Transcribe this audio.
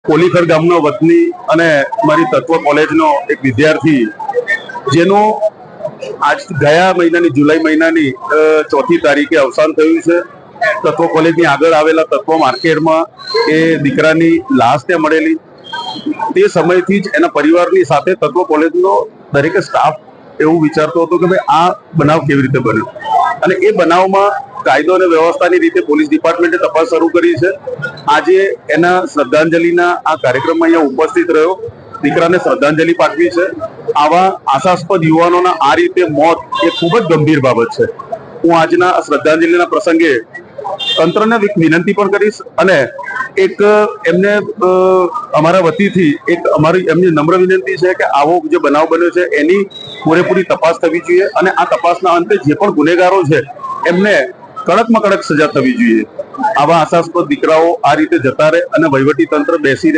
કોલીખર ગામનો વતની અને મારી તત્વ કોલેજનો એક વિદ્યાર્થી જેનો આજ ગયા મહિનાની જુલાઈ મહિનાની 4મી તારીખે અવસાન થયું છે। તત્વ કોલેજની આગળ આવેલા તત્વ માર્કેટમાં એ દીકરાની લાશ ત્યાં મળેલી। તે સમયથી જ એના પરિવારની સાથે તત્વ કોલેજનો દરેક સ્ટાફ એવું વિચારતો હતો કે ભાઈ આ બનાવ કેવી રીતે બન્યો અને એ બનાવમાં કાયદો અને વ્યવસ્થાની રીતે પોલીસ ડિપાર્ટમેન્ટે તપાસ શરૂ કરી છે। આજે એના શ્રદ્ધાંજલિના આ કાર્યક્રમમાં અહીંયા ઉપસ્થિત રહ્યો, દીકરાને શ્રદ્ધાંજલિ પાઠવી છે। આવા આશાસ્પદ યુવાનોના આ રીતે મોત એ ખૂબ જ ગંભીર બાબત છે। હું આજના શ્રદ્ધાંજલિના પ્રસંગે તંત્રને એક વિનંતી પણ કરીશ અને એક એમને અમારા વતીથી એક અમારી એમની નમ્ર વિનંતી છે કે આવો જે બનાવ બન્યો છે એની પૂરેપૂરી તપાસ થવી જોઈએ અને આ તપાસના અંતે જે પણ ગુનેગારો છે એમને કડકમાં કડક સજા થવી જોઈએ। આવા આશાસ્પદ દીકરાઓ આ રીતે જતા રહે અને વહીવટી તંત્ર બેસી